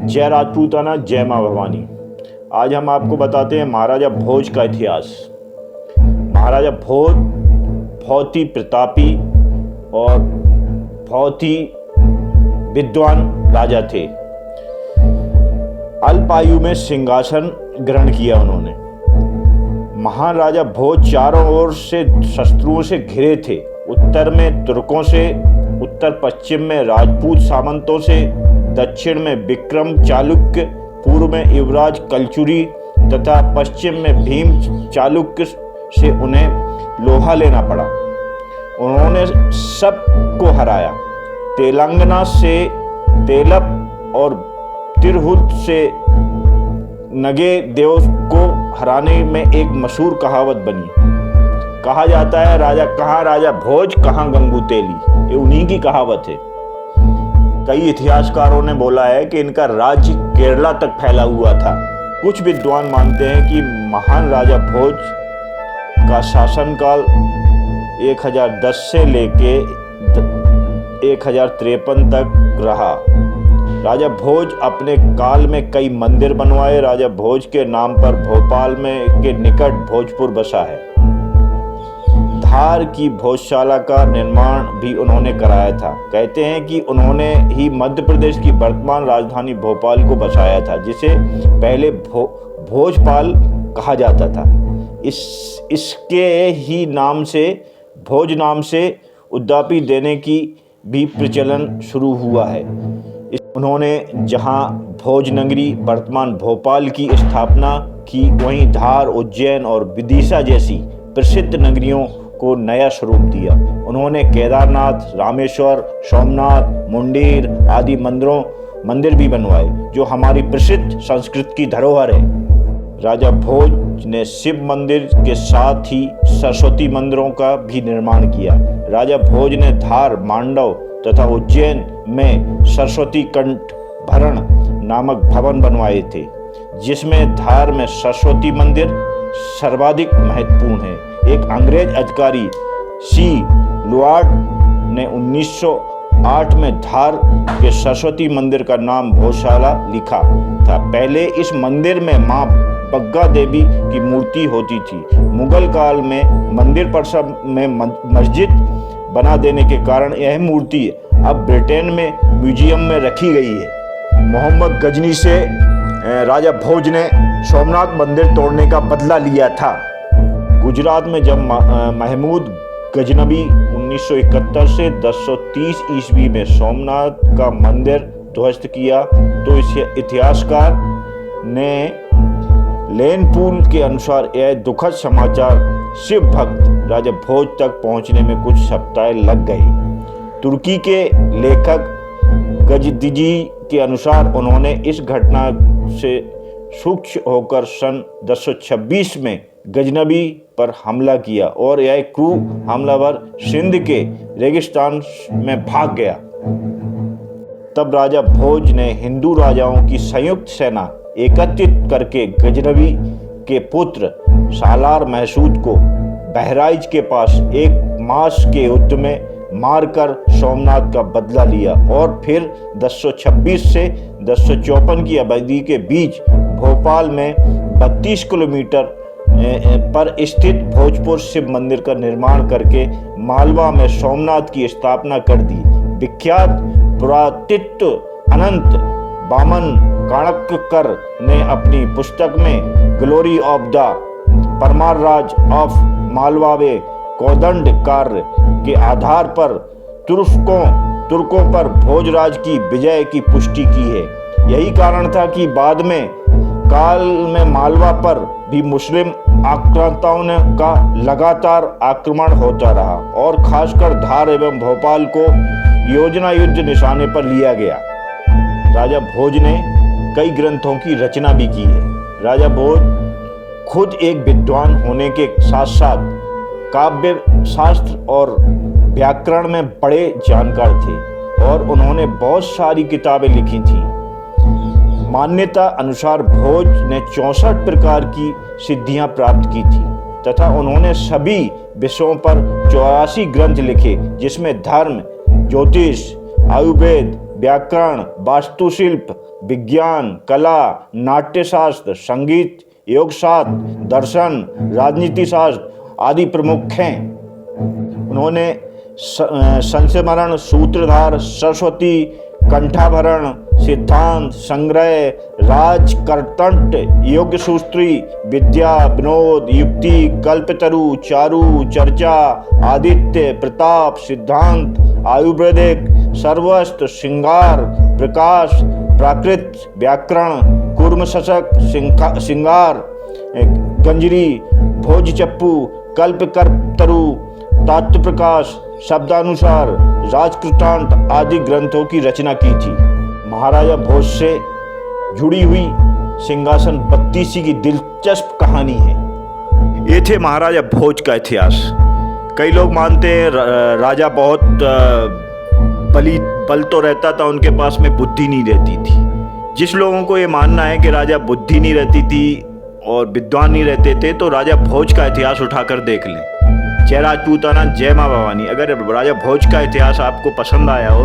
जय राजपूताना, जय माँ भवानी। आज हम आपको बताते हैं महाराजा भोज का इतिहास। महाराजा भोज बहुत ही प्रतापी और बहुत ही विद्वान राजा थे। अल्प आयु में सिंहासन ग्रहण किया उन्होंने। महान राजा भोज चारों ओर से शत्रुओं से घिरे थे। उत्तर में तुर्कों से, उत्तर पश्चिम में राजपूत सामंतों से, दक्षिण में विक्रम चालुक्य, पूर्व में युवराज कलचुरी तथा पश्चिम में भीम चालुक्य से उन्हें लोहा लेना पड़ा। उन्होंने सबको हराया। तेलंगाना से तेलप और तिरहुत से नगे देव को हराने में एक मशहूर कहावत बनी। कहा जाता है, राजा कहाँ राजा भोज, कहाँ गंगू तेली। ये उन्हीं की कहावत है। कई इतिहासकारों ने बोला है कि इनका राज्य केरला तक फैला हुआ था। कुछ विद्वान मानते हैं कि महान राजा भोज का शासनकाल 1010 से लेके 1053 तक रहा। राजा भोज अपने काल में कई मंदिर बनवाए। राजा भोज के नाम पर भोपाल में के निकट भोजपुर बसा है। धार की भोजशाला का निर्माण भी उन्होंने कराया था। कहते हैं कि उन्होंने ही मध्य प्रदेश की वर्तमान राजधानी भोपाल को बसाया था, जिसे पहले भोजपाल कहा जाता था। इसके ही नाम से, भोज नाम से उद्यापि देने की भी प्रचलन शुरू हुआ है। उन्होंने जहां भोज नगरी वर्तमान भोपाल की स्थापना की, वहीं धार, उज्जैन और विदिशा जैसी प्रसिद्ध नगरियों को नया स्वरूप दिया। उन्होंने केदारनाथ, रामेश्वर, सोमनाथ, मुंडेर आदि मंदिर भी बनवाए, जो हमारी प्रसिद्ध संस्कृत की धरोहर है। राजा भोज ने शिव मंदिर के साथ ही सरस्वती मंदिरों का भी निर्माण किया। राजा भोज ने धार, मांडव तथा उज्जैन में सरस्वती कंठ भरण नामक भवन बनवाए थे, जिसमें धार में सरस्वती मंदिर सर्वाधिक महत्वपूर्ण है। एक अंग्रेज अधिकारी सी लुआर्ड ने 1908 में धार के सरस्वती मंदिर का नाम भोजशाला लिखा था। पहले इस मंदिर में मां बग्गा देवी की मूर्ति होती थी। मुगल काल में मंदिर परिसर में मस्जिद बना देने के कारण यह मूर्ति अब ब्रिटेन में म्यूजियम में रखी गई है। मोहम्मद गजनी से राजा भोज ने सोमनाथ मंदिर तोड़ने का बदला लिया था। गुजरात में जब महमूद गजनबी 1971 से 1030 ईस्वी में सोमनाथ का मंदिर ध्वस्त किया, तो इस इतिहासकार ने लेनपूल के अनुसार यह दुखद समाचार शिव भक्त राजा भोज तक पहुंचने में कुछ सप्ताह लग गए। तुर्की के लेखक गजदिजी के अनुसार उन्होंने इस घटना से सूक्ष्म होकर सन 1026 में गजनबी पर हमला किया और यह क्रूर हमलावर सिंध के रेगिस्तान में भाग गया। तब राजा भोज ने हिंदू राजाओं की संयुक्त सेना एकत्रित करके गजनबी के पुत्र सालार महसूद को बहराइच के पास एक मास के युद्ध में मारकर सोमनाथ का बदला लिया और फिर 1026 से 1054 की अवधि के बीच भोपाल में 32 किलोमीटर पर स्थित भोजपुर शिव मंदिर का निर्माण करके मालवा में सोमनाथ की स्थापना कर दी। विख्यात पुरातत्व अनंत बामन काणक्कर ने अपनी पुस्तक में glory of the Parmar Raj of मालवावे कोदंड कार्य के आधार पर तुर्कों पर भोजराज की विजय की पुष्टि की है। यही कारण था कि बाद में काल में मालवा पर भी मुस्लिम आक्रांताओं का लगातार आक्रमण होता रहा और खासकर धार एवं भोपाल को योजना युद्ध निशाने पर लिया गया। राजा भोज ने कई ग्रंथों की रचना भी की है। राजा भोज खुद एक विद्वान होने के साथ साथ काव्य शास्त्र और व्याकरण में बड़े जानकार थे और उन्होंने बहुत सारी किताबें लिखी थीं। मान्यता अनुसार भोज ने 64 प्रकार की सिद्धियां प्राप्त की थी तथा उन्होंने सभी विषयों पर 84 ग्रंथ लिखे, जिसमें धर्म, ज्योतिष, आयुर्वेद, व्याकरण, वास्तुशिल्प, विज्ञान, कला, नाट्यशास्त्र, संगीत, योगशास्त्र, दर्शन, राजनीति शास्त्र आदि प्रमुख हैं। उन्होंने संस्मरण, सूत्रधार, सरस्वती, कंठाभरण, सिद्धांत, संग्रह, राजकर्तंट, योग सूत्री, विद्या, विनोद, युक्ति, कल्पतरु, चारु, चर्चा, आदित्य, प्रताप, सिद्धांत, आयुर्वेदिक, सर्वस्त्र, श्रृंगार, प्रकाश, प्राकृत, व्याकरण, कूर्मशक, श्रृंगार, गंजरी, भोजचप्पू, कल्पकर्तरु, तात्व प्रकाश, शब्दानुसार, राजकृतांत आदि ग्रंथों की रचना की थी। महाराजा भोज से जुड़ी हुई सिंहासन बत्तीसी की दिलचस्प कहानी है। ये थे महाराजा भोज का इतिहास। कई लोग मानते हैं राजा बहुत बल तो रहता था, उनके पास में बुद्धि नहीं रहती थी। जिस लोगों को ये मानना है कि राजा बुद्धि नहीं रहती थी और विद्वान नहीं रहते थे, तो राजा भोज का इतिहास उठाकर देख लें। जय राजपूताना, जय माँ भवानी। अगर राजा भोज का इतिहास आपको पसंद आया हो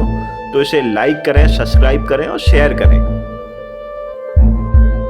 तो इसे लाइक करें, सब्सक्राइब करें और शेयर करें।